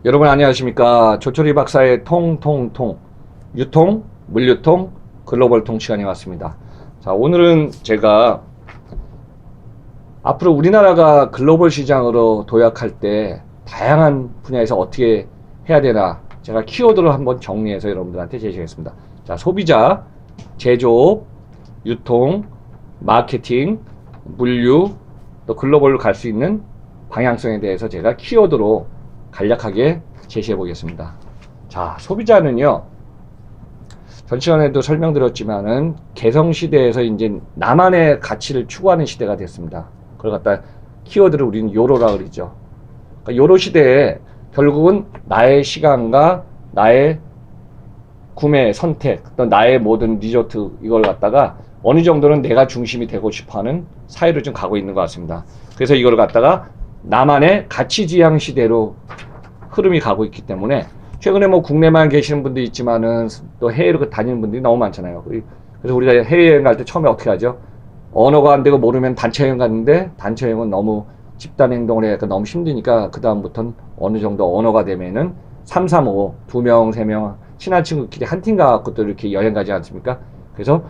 여러분 안녕하십니까. 조철희 박사의 통통통 유통, 물류통, 글로벌통 시간이 왔습니다. 자, 오늘은 제가 앞으로 우리나라가 글로벌 시장으로 도약할 때 다양한 분야에서 어떻게 해야 되나 제가 키워드를 한번 정리해서 여러분들한테 제시하겠습니다. 자, 소비자, 제조업, 유통, 마케팅, 물류, 또 글로벌로 갈 수 있는 방향성에 대해서 제가 키워드로 간략하게 제시해 보겠습니다. 자, 소비자는요, 전 시간에도 설명드렸지만은 개성시대에서 이제 나만의 가치를 추구하는 시대가 됐습니다. 그걸 갖다 키워드를 우리는 요로라 그러죠. 그러니까 요로 시대에 결국은 나의 시간과 나의 구매 선택, 또 나의 모든 리조트 이걸 갖다가 어느 정도는 내가 중심이 되고 싶어 하는 사회로 좀 가고 있는 것 같습니다. 그래서 이걸 갖다가 나만의 가치지향 시대로 흐름이 가고 있기 때문에 최근에 뭐 국내만 계시는 분도 있지만은 또 해외로 다니는 분들이 너무 많잖아요. 그래서 우리가 해외여행 갈 때 처음에 어떻게 하죠? 언어가 안 되고 모르면 단체 여행 갔는데 단체 여행은 너무 집단 행동을 해야 너무 힘드니까 그 다음부터는 어느 정도 언어가 되면은 3, 3, 5, 2명, 3명 친한 친구끼리 한 팀 가갖고 또 이렇게 여행 가지 않습니까? 그래서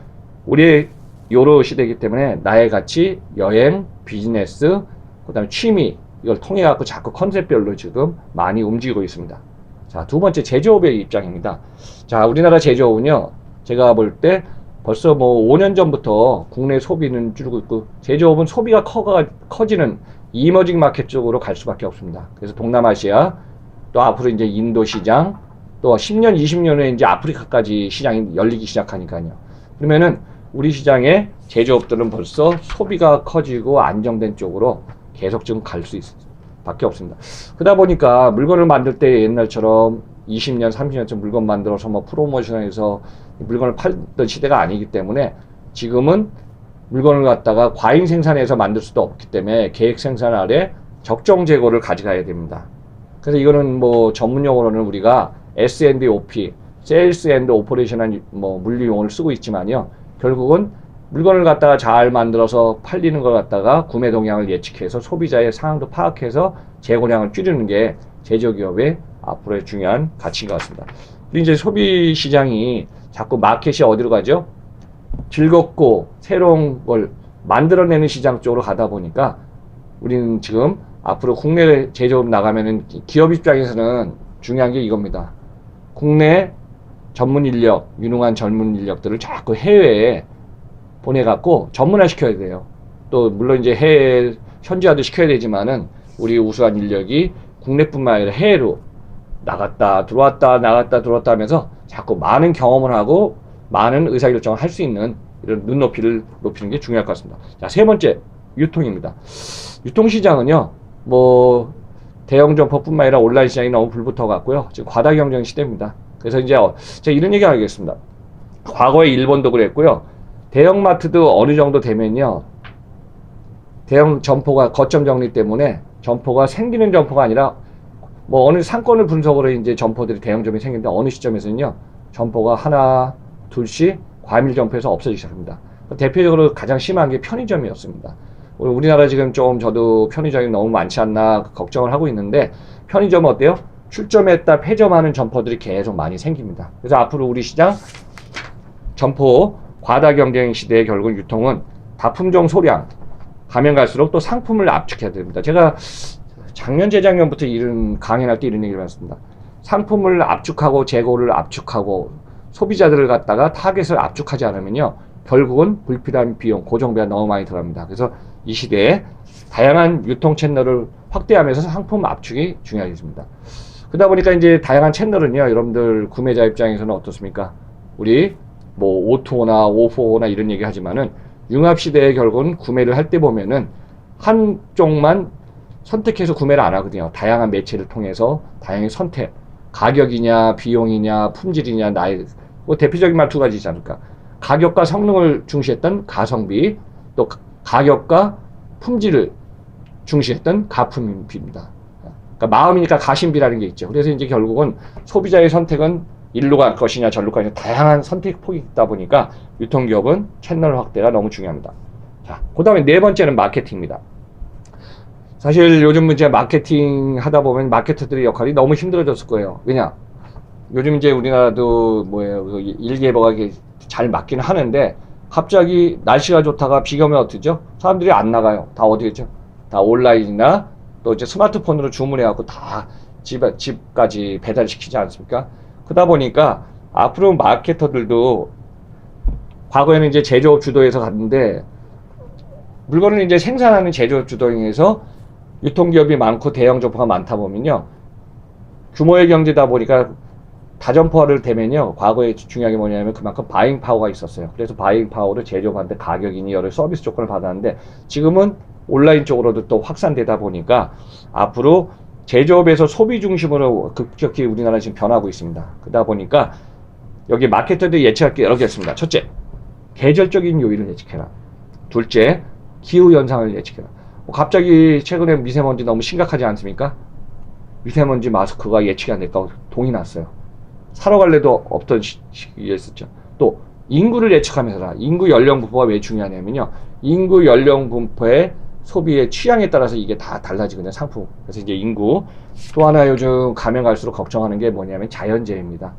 우리의 요로 시대이기 때문에 나의 가치, 여행, 비즈니스, 그 다음에 취미 이걸 통해 갖고 자꾸 컨셉별로 지금 많이 움직이고 있습니다. 자, 두 번째 제조업의 입장입니다. 자, 우리나라 제조업은요, 제가 볼 때 벌써 뭐 5년 전부터 국내 소비는 줄고 있고 제조업은 소비가 커지는 이머징 마켓 쪽으로 갈 수밖에 없습니다. 그래서 동남아시아, 또 앞으로 이제 인도 시장, 또 10년, 20년 후에 이제 아프리카까지 시장이 열리기 시작하니까요. 그러면은 우리 시장의 제조업들은 벌써 소비가 커지고 안정된 쪽으로 계속 좀 갈 수 있을 밖에 없습니다. 그러다 보니까 물건을 만들 때 옛날처럼 20년, 30년쯤 물건 만들어서 뭐 프로모션에서 물건을 팔던 시대가 아니기 때문에 지금은 물건을 갖다가 과잉 생산해서 만들 수도 없기 때문에 계획 생산 아래 적정 재고를 가져가야 됩니다. 그래서 이거는 뭐 전문 용어로는 우리가 S&OP, Sales and Operational 뭐 물류 용어를 쓰고 있지만요. 결국은 물건을 갖다가 잘 만들어서 팔리는 걸 갖다가 구매 동향을 예측해서 소비자의 상황도 파악해서 재고량을 줄이는 게 제조기업의 앞으로의 중요한 가치인 것 같습니다. 그리고 이제 소비 시장이 자꾸 마켓이 어디로 가죠? 즐겁고 새로운 걸 만들어내는 시장 쪽으로 가다 보니까 우리는 지금 앞으로 국내 제조업 나가면은 기업 입장에서는 중요한 게 이겁니다. 국내 전문 인력, 유능한 전문 인력들을 자꾸 해외에 보내갖고 전문화 시켜야 돼요. 또 물론 이제 해외 현지화도 시켜야 되지만은 우리 우수한 인력이 국내뿐만 아니라 해외로 나갔다 들어왔다 나갔다 들어왔다 하면서 자꾸 많은 경험을 하고 많은 의사결정을 할 수 있는 이런 눈높이를 높이는 게 중요할 것 같습니다. 자, 세 번째 유통입니다. 유통시장은요 뭐 대형 점포뿐만 아니라 온라인 시장이 너무 불붙어 갖고요 지금 과다 경쟁 시대입니다. 그래서 이제 제가 이런 얘기 하겠습니다. 과거에 일본도 그랬고요. 대형마트도 어느 정도 되면요. 대형 점포가 거점 정리 때문에 점포가 생기는 점포가 아니라 뭐 어느 상권을 분석으로 이제 점포들이 대형점이 생기는데 어느 시점에서는요. 점포가 하나, 둘씩 과밀 점포에서 없어지기 시작합니다. 대표적으로 가장 심한 게 편의점이었습니다. 우리나라 지금 좀 저도 편의점이 너무 많지 않나 걱정을 하고 있는데 편의점은 어때요? 출점했다 폐점하는 점포들이 계속 많이 생깁니다. 그래서 앞으로 우리 시장 점포 과다 경쟁 시대의 결국 유통은 다품종 소량 가면 갈수록 또 상품을 압축해야 됩니다. 제가 작년 재작년부터 이런 강연할 때 이런 얘기를 했습니다. 상품을 압축하고 재고를 압축하고 소비자들을 갖다가 타겟을 압축하지 않으면요 결국은 불필요한 비용 고정비가 너무 많이 들어갑니다. 그래서 이 시대에 다양한 유통 채널을 확대하면서 상품 압축이 중요해집니다. 그러다 보니까 이제 다양한 채널은요 여러분들 구매자 입장에서는 어떻습니까? 우리 뭐 O2O나 O4O나 이런 얘기 하지만은 융합시대에 결국은 구매를 할 때 보면은 한쪽만 선택해서 구매를 안 하거든요. 다양한 매체를 통해서 다양한 선택, 가격이냐, 비용이냐, 품질이냐, 나의 뭐 대표적인 말 두 가지지 않을까? 가격과 성능을 중시했던 가성비, 또 가격과 품질을 중시했던 가품비입니다. 그러니까 마음이니까 가심비라는 게 있죠. 그래서 이제 결국은 소비자의 선택은 일로 갈 것이냐 절로 갈 것이냐 다양한 선택폭이 있다 보니까 유통기업은 채널 확대가 너무 중요합니다. 자, 그 다음에 네 번째는 마케팅입니다. 사실 요즘 이제 마케팅 하다 보면 마케터들의 역할이 너무 힘들어졌을 거예요. 왜냐? 요즘 이제 우리나라도 뭐예요, 그 일개보가 잘 맞기는 하는데 갑자기 날씨가 좋다가 비가 오면 어떻죠? 사람들이 안 나가요. 다 어디겠죠? 다 온라인이나 또 이제 스마트폰으로 주문해갖고 다 집까지 배달시키지 않습니까? 그러다 보니까 앞으로 마케터들도 과거에는 이제 제조업 주도에서 갔는데 물건을 이제 생산하는 제조업 주도에서 유통기업이 많고 대형 점포가 많다 보면요. 규모의 경제다 보니까 다점포화를 되면요. 과거에 중요한 게 뭐냐면 그만큼 바잉 파워가 있었어요. 그래서 바잉 파워를 제조업한테 가격이니 여러 서비스 조건을 받았는데 지금은 온라인 쪽으로도 또 확산되다 보니까 앞으로 제조업에서 소비 중심으로 급격히 우리나라 지금 변하고 있습니다. 그러다 보니까 여기 마케터들이 예측할 게 여러 개 있습니다. 첫째, 계절적인 요인을 예측해라. 둘째, 기후 현상을 예측해라. 갑자기 최근에 미세먼지 너무 심각하지 않습니까? 미세먼지 마스크가 예측이 안 될까 동이 났어요. 사러 갈래도 없던 시기였었죠. 또 인구를 예측하면서라. 인구 연령 분포가 왜 중요하냐면요. 인구 연령 분포의 소비의 취향에 따라서 이게 다 달라지거든요. 상품. 그래서 이제 인구. 또 하나 요즘 가면 갈수록 걱정하는 게 뭐냐면 자연재해입니다.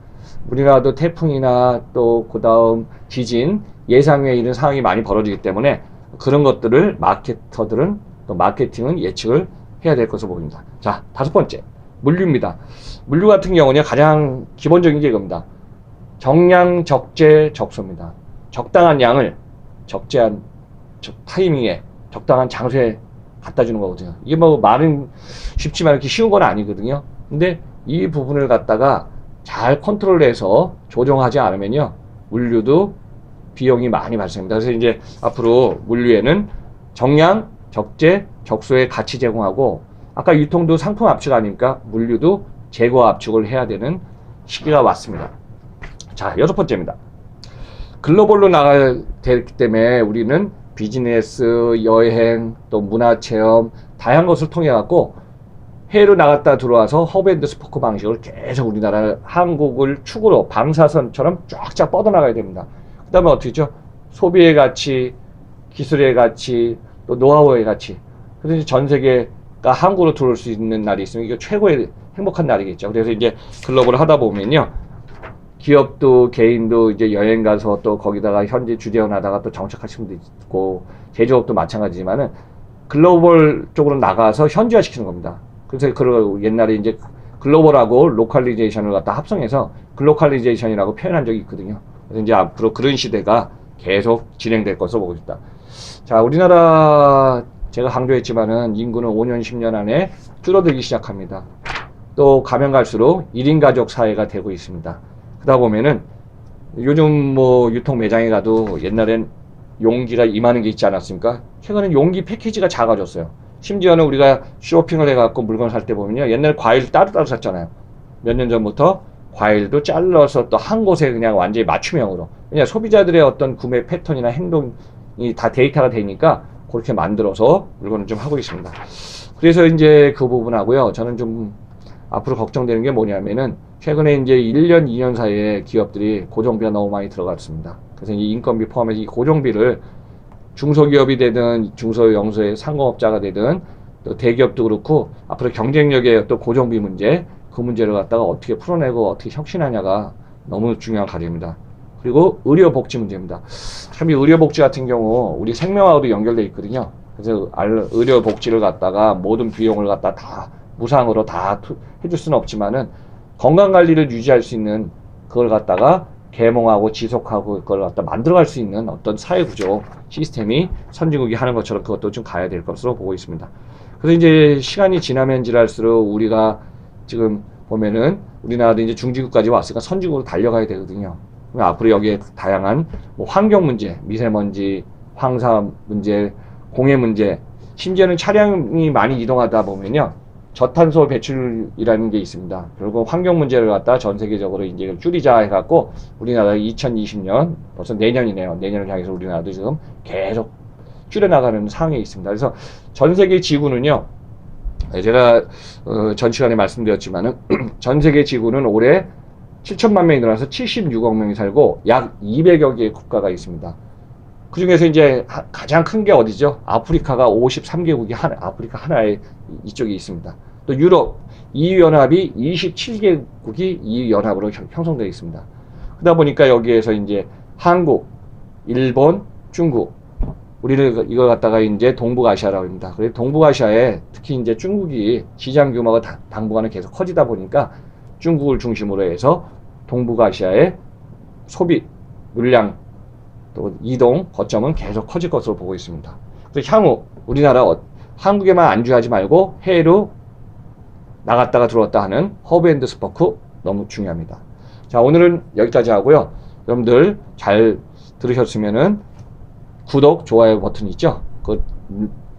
우리나라도 태풍이나 또 그다음 지진 예상 외에 이런 상황이 많이 벌어지기 때문에 그런 것들을 마케터들은 또 마케팅은 예측을 해야 될 것으로 보입니다. 자, 다섯 번째. 물류입니다. 물류 같은 경우는 가장 기본적인 게 이겁니다. 정량, 적재, 적소입니다. 적당한 양을 적재한 타이밍에 적당한 장소에 갖다 주는 거거든요. 이게 뭐 말은 쉽지만 이렇게 쉬운 건 아니거든요. 근데 이 부분을 갖다가 잘 컨트롤해서 조정하지 않으면요. 물류도 비용이 많이 발생합니다. 그래서 이제 앞으로 물류에는 정량, 적재, 적소의 가치 제공하고 아까 유통도 상품 압축 아닙니까? 물류도 재고 압축을 해야 되는 시기가 왔습니다. 자, 여섯 번째입니다. 글로벌로 나가야 되기 때문에 우리는 비즈니스, 여행, 또 문화체험 다양한 것을 통해 갖고 해외로 나갔다 들어와서 허브앤스포크 방식으로 계속 우리나라 한국을 축으로 방사선처럼 쫙쫙 뻗어나가야 됩니다. 그 다음에 어떻게 했죠? 소비의 가치, 기술의 가치, 또 노하우의 가치. 그래서 전 세계가 한국으로 들어올 수 있는 날이 있으면 이게 최고의 행복한 날이겠죠. 그래서 이제 글로벌을 하다 보면요. 기업도 개인도 이제 여행 가서 또 거기다가 현지 주재원 하다가 또 정착하신 분도 있고 제조업도 마찬가지지만은 글로벌 쪽으로 나가서 현지화 시키는 겁니다. 그래서 그 옛날에 이제 글로벌하고 로컬리제이션을 갖다 합성해서 글로컬리제이션이라고 표현한 적이 있거든요. 그래서 이제 앞으로 그런 시대가 계속 진행될 것으로 보고 있다. 자, 우리나라 제가 강조했지만은 인구는 5년, 10년 안에 줄어들기 시작합니다. 또 가면 갈수록 1인 가족 사회가 되고 있습니다. 그러다 보면은 요즘 뭐 유통 매장에 가도 옛날엔 용기가 이만한 게 있지 않았습니까? 최근엔 용기 패키지가 작아졌어요. 심지어는 우리가 쇼핑을 해갖고 물건 살 때 보면요. 옛날 과일 따로따로 샀잖아요. 몇 년 전부터 과일도 잘라서 또 한 곳에 그냥 완전히 맞춤형으로. 그냥 소비자들의 어떤 구매 패턴이나 행동이 다 데이터가 되니까 그렇게 만들어서 물건을 좀 하고 있습니다. 그래서 이제 그 부분하고요. 저는 좀 앞으로 걱정되는 게 뭐냐면은 최근에 이제 1년, 2년 사이에 기업들이 고정비가 너무 많이 들어갔습니다. 그래서 이 인건비 포함해서 이 고정비를 중소기업이 되든 중소영소의 상공업자가 되든 또 대기업도 그렇고 앞으로 경쟁력의 또 고정비 문제 그 문제를 갖다가 어떻게 풀어내고 어떻게 혁신하냐가 너무 중요한 과제입니다. 그리고 의료복지 문제입니다. 참 이 의료복지 같은 경우 우리 생명하고도 연결되어 있거든요. 그래서 의료복지를 갖다가 모든 비용을 갖다 다 무상으로 다 해줄 수는 없지만은 건강관리를 유지할 수 있는 그걸 갖다가 계몽하고 지속하고 그걸 갖다 만들어갈 수 있는 어떤 사회구조 시스템이 선진국이 하는 것처럼 그것도 좀 가야 될 것으로 보고 있습니다. 그래서 이제 시간이 지나면 지날수록 우리가 지금 보면은 우리나라도 이제 중진국까지 왔으니까 선진국으로 달려가야 되거든요. 앞으로 여기에 다양한 뭐 환경 문제, 미세먼지, 황사 문제, 공해 문제, 심지어는 차량이 많이 이동하다 보면요. 저탄소 배출이라는 게 있습니다. 결국 환경 문제를 갖다 전 세계적으로 이제 줄이자 해갖고 우리나라 2020년 벌써 내년이네요. 내년을 향해서 우리나라도 지금 계속 줄여나가는 상황에 있습니다. 그래서 전 세계 지구는요. 제가 전 시간에 말씀드렸지만은 전 세계 지구는 올해 7천만 명이 늘어나서 76억 명이 살고 약 200여 개의 국가가 있습니다. 그 중에서 이제 가장 큰 게 어디죠? 아프리카가 53개국이 아프리카 하나에 이쪽에 있습니다. 또 유럽, EU-연합이 27개국이 EU-연합으로 형성되어 있습니다. 그러다 보니까 여기에서 이제 한국, 일본, 중국, 우리를 이걸 갖다가 이제 동북아시아라고 합니다. 그래서 동북아시아에 특히 이제 중국이 시장 규모가 당분간은 계속 커지다 보니까 중국을 중심으로 해서 동북아시아의 소비, 물량, 또 이동, 거점은 계속 커질 것으로 보고 있습니다. 그래서 향후 우리나라 한국에만 안주하지 말고 해외로 나갔다가 들어왔다 하는 허브 앤드 스포크 너무 중요합니다. 자, 오늘은 여기까지 하고요. 여러분들 잘 들으셨으면은 구독, 좋아요 버튼 있죠? 그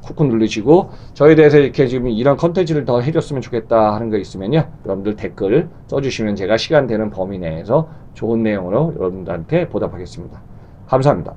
꾹꾹 누르시고 저에 대해서 이렇게 지금 이런 컨텐츠를 더 해줬으면 좋겠다 하는 거 있으면요. 여러분들 댓글 써주시면 제가 시간 되는 범위 내에서 좋은 내용으로 여러분들한테 보답하겠습니다. 감사합니다.